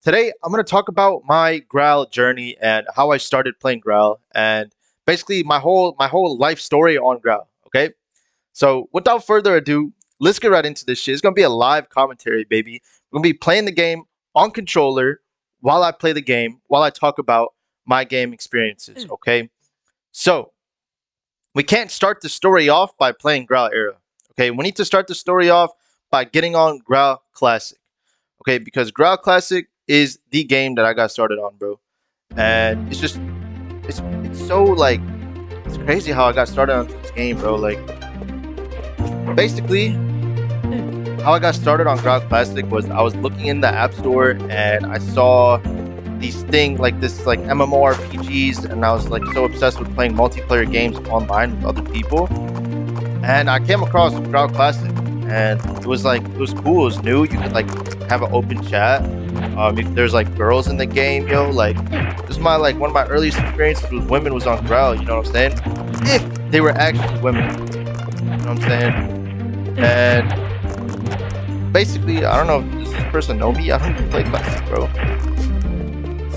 Today, I'm going to talk about my Graal journey and how I started playing Graal and basically my whole life story on Graal. Okay, so without further ado, let's get right into this shit. It's going to be a live commentary, baby. We're going to be playing the game on controller while I play the game, while I talk about my game experiences. Okay, so we can't start the story off by playing Graal era. Okay, we need to start the story off by getting on Graal Classic. Okay, because Graal Classic is the game that I got started on, bro. And it's so like it's crazy how I got started on this game, bro. Like basically how I got started on Graal Classic was I was looking in the App Store and I saw these things like this like MMORPGs and I was like so obsessed with playing multiplayer games online with other people. And I came across Graal Classic and it was cool, it was new. You could like have an open chat. There's like girls in the game, yo. Like this is my like one of my earliest experiences with women was on Graal. You know what I'm saying? If they were actually women, you know what I'm saying? And basically, I don't know if does this person know me. I don't even play Classic, bro.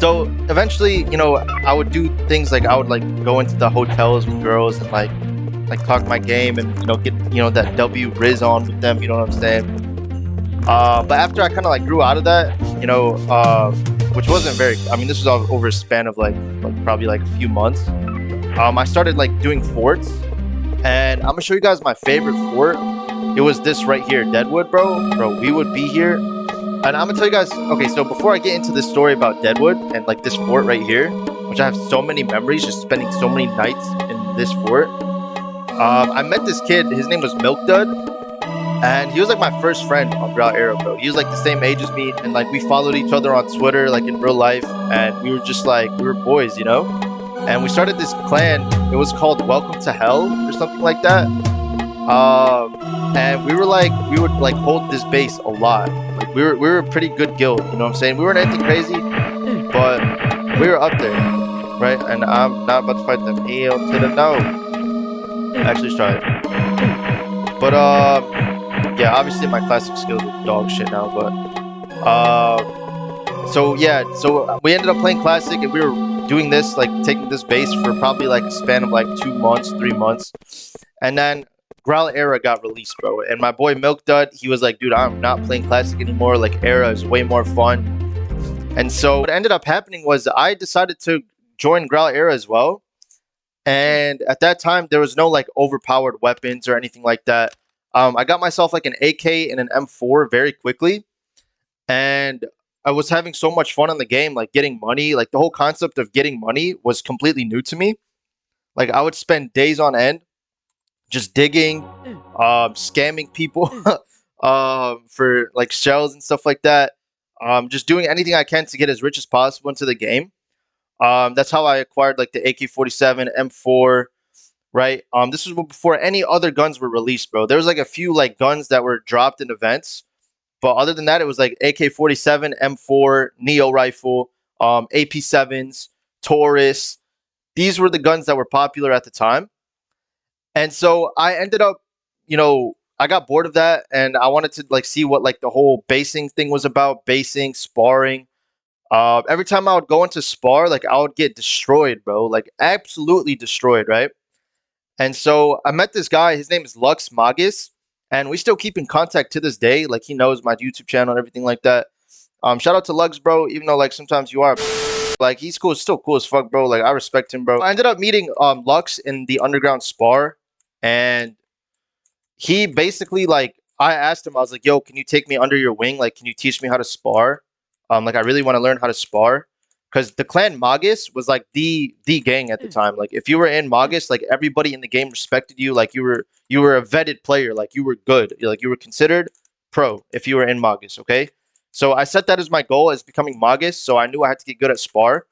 So eventually, I would do things like I would like go into the hotels with girls and like talk my game and get that W Riz on with them. You know what I'm saying? But after I kind of like grew out of that, which wasn't very. I mean, this was all over a span of like probably like a few months. I started like doing forts, and I'm gonna show you guys my favorite fort. It was this right here, Deadwood, bro. Bro, we would be here, and I'm gonna tell you guys. Okay, so before I get into this story about Deadwood and like this fort right here, which I have so many memories, just spending so many nights in this fort. I met this kid. His name was Milk Dud. And he was like my first friend on Graal era, bro. He was like the same age as me, and like we followed each other on Twitter, like in real life, and we were just like we were boys, you know. And we started this clan. It was called Welcome to Hell or something like that. And we would like hold this base a lot. Like we were a pretty good guild, you know what I'm saying? We weren't anything crazy, but we were up there, right? And I'm not about to fight them. Heel to the no. Actually, let's try it. But yeah, obviously my classic skills are dog shit now, but so yeah, so we ended up playing classic and we were doing this, like taking this base for probably like a span of like 2 months, 3 months, and then Graal era got released, bro. And my boy Milk Dud, he was like, dude, I'm not playing classic anymore. Like era is way more fun. And so what ended up happening was I decided to join Graal era as well. And at that time, there was no like overpowered weapons or anything like that. I got myself like an AK and an M4 very quickly, and I was having so much fun in the game, like getting money. Like the whole concept of getting money was completely new to me. Like I would spend days on end just digging, scamming people for like shells and stuff like that. Just doing anything I can to get as rich as possible into the game. That's how I acquired like the AK-47, M4, right? This was before any other guns were released, bro. There was like a few like guns that were dropped in events, but other than that, it was like AK-47, M4, Neo rifle, AP7s, Taurus. These were the guns that were popular at the time, and so I ended up, I got bored of that, and I wanted to like see what like the whole basing thing was about, basing, sparring. Every time I would go into spar, like I would get destroyed, bro, like absolutely destroyed, right? And so I met this guy. His name is Lux Magis, and we still keep in contact to this day. Like he knows my YouTube channel and everything like that. Shout out to Lux, bro. Even though like sometimes you are, like he's cool, still cool as fuck, bro. Like I respect him, bro. I ended up meeting Lux in the underground spar, and he basically like I asked him, I was like, "Yo, can you take me under your wing? Like, can you teach me how to spar? Like I really want to learn how to spar." Because the clan Magus was like the gang at the time. Like if you were in Magus, like everybody in the game respected you. Like you were a vetted player. Like you were good. Like you were considered pro if you were in Magus. Okay, so I set that as my goal as becoming Magus. So I knew I had to get good at spar.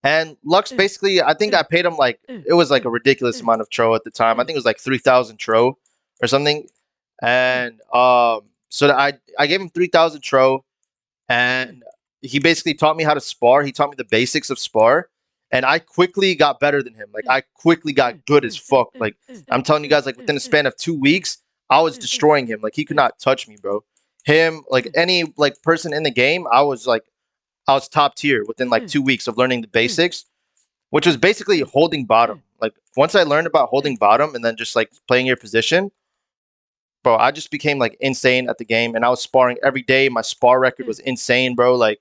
And Lux basically, I think I paid him like it was like a ridiculous amount of tro at the time. I think it was like 3,000 tro or something. And so that I gave him 3,000 tro, and he basically taught me how to spar. He taught me the basics of spar, and I quickly got better than him. Like I quickly got good as fuck. Like I'm telling you guys, like within a span of 2 weeks, I was destroying him. Like he could not touch me, bro. him, like any like person in the game, I was top tier within like 2 weeks of learning the basics, which was basically holding bottom. Like once I learned about holding bottom and then just like playing your position, bro, I just became like insane at the game, and I was sparring every day. My spar record was insane, bro. Like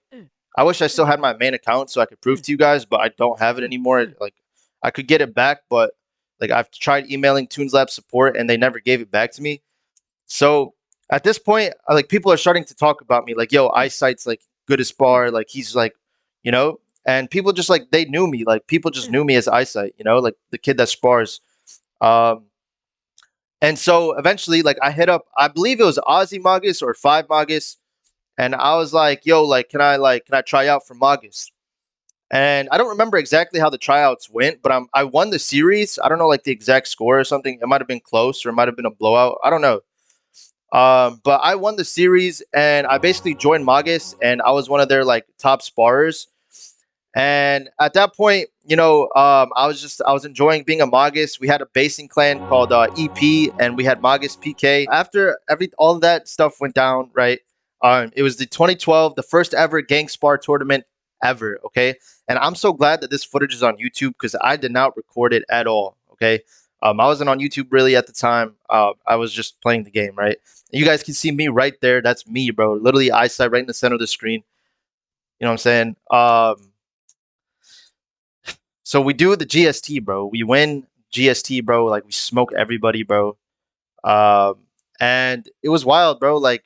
I wish I still had my main account so I could prove to you guys, but I don't have it anymore. Like I could get it back, but like I've tried emailing Toons Lab support and they never gave it back to me. So at this point, like people are starting to talk about me, like, yo, Eyesight's like good as spar, like he's like, you know, and people just like they knew me, like people just knew me as Eyesight, you know, like the kid that spars. Um, and so eventually, like I hit up, I believe it was Ozzy Magus or Five Magus, and I was like, yo, like can I try out for Magus? And I don't remember exactly how the tryouts went, but I won the series. I don't know like the exact score or something. It might have been close or it might have been a blowout. I don't know. But I won the series and I basically joined Magus and I was one of their like top sparrers. And at that point, I was enjoying being a Magus. We had a basing clan called EP, and we had Magus PK. After all of that stuff went down, right? It was the 2012, the first ever Gang Spar tournament ever. Okay, and I'm so glad that this footage is on YouTube because I did not record it at all. Okay, I wasn't on YouTube really at the time. I was just playing the game, right? And you guys can see me right there. That's me, bro. Literally, eyesight right in the center of the screen. You know what I'm saying? So we do the GST, bro. We win GST, bro. Like we smoke everybody, bro. And it was wild, bro. Like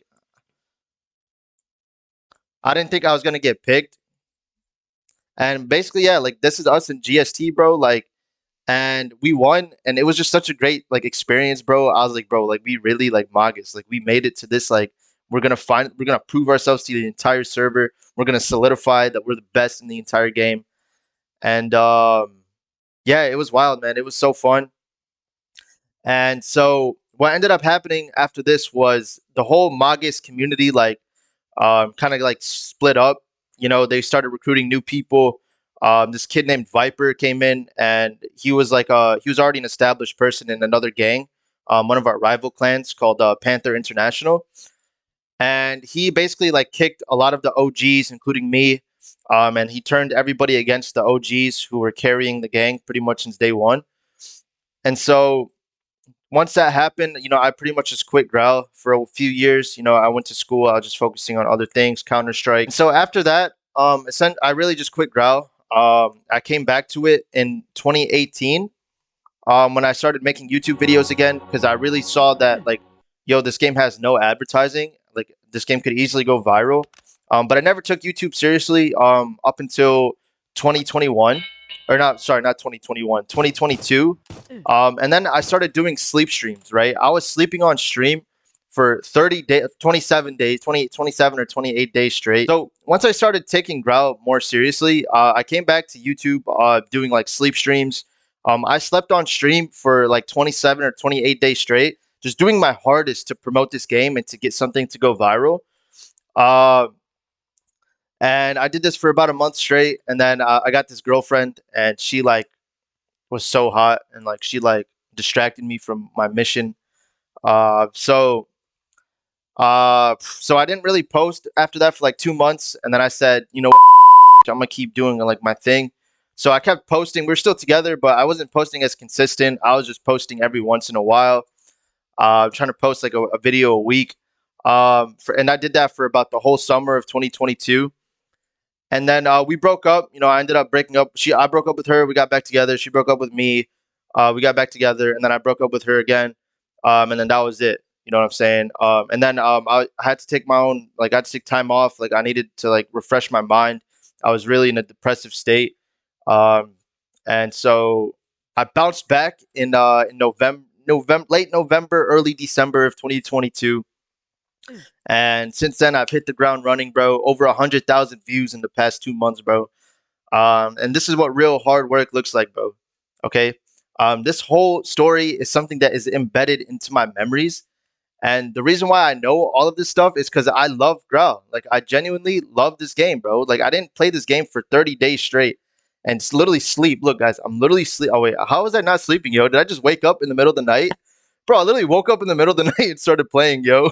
I didn't think I was gonna get picked. And basically, yeah, like this is us in GST, bro. Like, and we won, and it was just such a great like experience, bro. I was like, bro, like we really like Magus. Like we made it to this. Like we're gonna prove ourselves to the entire server. We're gonna solidify that we're the best in the entire game. And yeah, it was wild, man. It was so fun. And so what ended up happening after this was the whole Magus community like kind of like split up. You know, they started recruiting new people. This kid named Viper came in, and he was already an established person in another gang, one of our rival clans called Panther International, and he basically like kicked a lot of the OGs, including me, and he turned everybody against the OGs who were carrying the gang pretty much since day one. And so once that happened, I pretty much just quit Graal for a few years. I went to school. I was just focusing on other things, Counter Strike. So after that, I really just quit Graal. I came back to it in 2018 when I started making YouTube videos again because I really saw that like, yo, this game has no advertising. Like this game could easily go viral. But I never took YouTube seriously up until 2021, or not. Sorry, not 2021, 2022. And then I started doing sleep streams. Right, I was sleeping on stream for 30 days, 27 days, 27 or 28 days straight. So once I started taking Growl more seriously, I came back to YouTube doing like sleep streams. I slept on stream for like 27 or 28 days straight, just doing my hardest to promote this game and to get something to go viral. Uh, and I did this for about a month straight, and then I got this girlfriend, and she like was so hot, and like she like distracted me from my mission. So I didn't really post after that for like 2 months, and then I said, I'm gonna keep doing like my thing. So I kept posting. We're still together, but I wasn't posting as consistent. I was just posting every once in a while. Trying to post like a video a week. And I did that for about the whole summer of 2022. And then we broke up. I ended up breaking up. I broke up with her. We got back together. She broke up with me. We got back together, and then I broke up with her again. And then that was it. You know what I'm saying? And then I had to take my own, like, I had to take time off. Like, I needed to like refresh my mind. I was really in a depressive state. Um, and so I bounced back in late November, early December of 2022. And since then, I've hit the ground running, bro. Over 100,000 views in the past 2 months, bro. And this is what real hard work looks like, bro. Okay. This whole story is something that is embedded into my memories. And the reason why I know all of this stuff is because I love Graal. Like, I genuinely love this game, bro. Like, I didn't play this game for 30 days straight and literally sleep. Look, guys, I'm literally sleep. Oh, wait. How was I not sleeping, yo? Did I just wake up in the middle of the night? Bro, I literally woke up in the middle of the night and started playing, yo.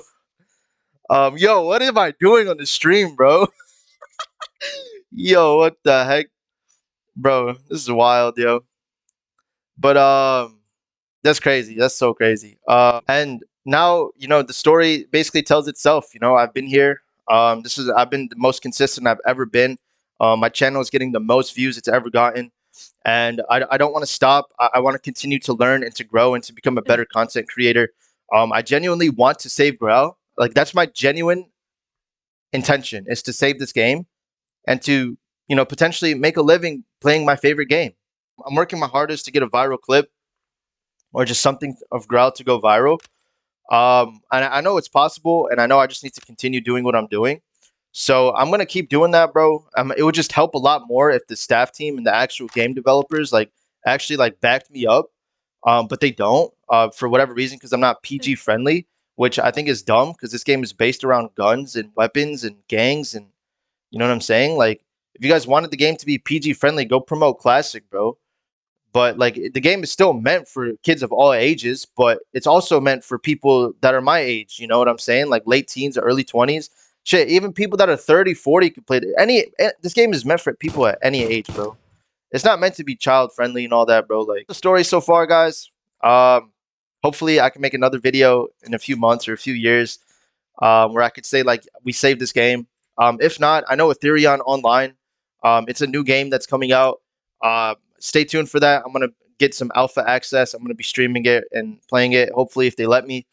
Yo, what am I doing on the stream, bro? Yo, what the heck, bro? This is wild, yo. But that's crazy. That's so crazy. And now the story basically tells itself. I've been here. I've been the most consistent I've ever been. My channel is getting the most views it's ever gotten, and I don't want to stop. I want to continue to learn and to grow and to become a better content creator. I genuinely want to save Graal. Like that's my genuine intention is to save this game and to potentially make a living playing my favorite game. I'm working my hardest to get a viral clip or just something of Graal to go viral. And I know it's possible, and I know I just need to continue doing what I'm doing. So I'm gonna keep doing that, bro. It would just help a lot more if the staff team and the actual game developers like actually like backed me up. But they don't for whatever reason because I'm not PG friendly, which I think is dumb because this game is based around guns and weapons and gangs and you know what I'm saying. Like if you guys wanted the game to be PG friendly, go promote classic, bro. But like the game is still meant for kids of all ages, but it's also meant for people that are my age. You know what I'm saying? Like late teens or early 20s. Shit, even people that are 30, 40 could play it. This game is meant for people at any age, bro. It's not meant to be child friendly and all that, bro. Like the story so far, guys. Um, hopefully I can make another video in a few months or a few years where I could say like we saved this game. If not, I know Ethereum Online. It's a new game that's coming out. Stay tuned for that. I'm gonna get some alpha access. I'm gonna be streaming it and playing it. Hopefully, if they let me,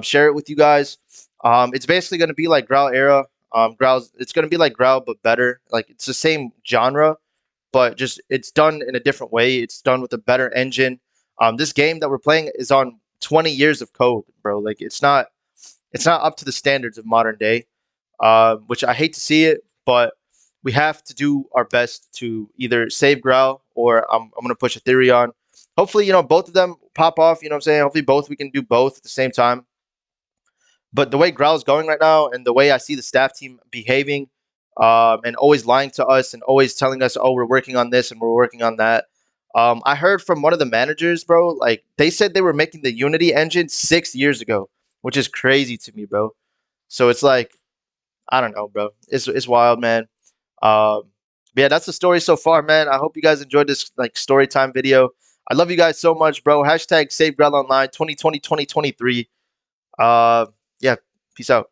share it with you guys. It's basically gonna be like Graal era. It's gonna be like Graal but better. Like it's the same genre, but just it's done in a different way. It's done with a better engine. This game that we're playing is on 20 years of code, bro. Like it's not up to the standards of modern day, which I hate to see it, but we have to do our best to either save Graal or I'm going to push Ethereum. Hopefully, both of them pop off. You know what I'm saying? Hopefully, both we can do both at the same time. But the way Graal is going right now and the way I see the staff team behaving and always lying to us and always telling us, oh, we're working on this and we're working on that. I heard from one of the managers, bro, like they said they were making the Unity engine 6 years ago, which is crazy to me, bro. So it's like, I don't know, bro. It's wild, man. Um, but yeah, that's the story so far, man. I hope you guys enjoyed this like story time video. I love you guys so much, bro. Hashtag Save Graal Online 2020 2023. Yeah, peace out.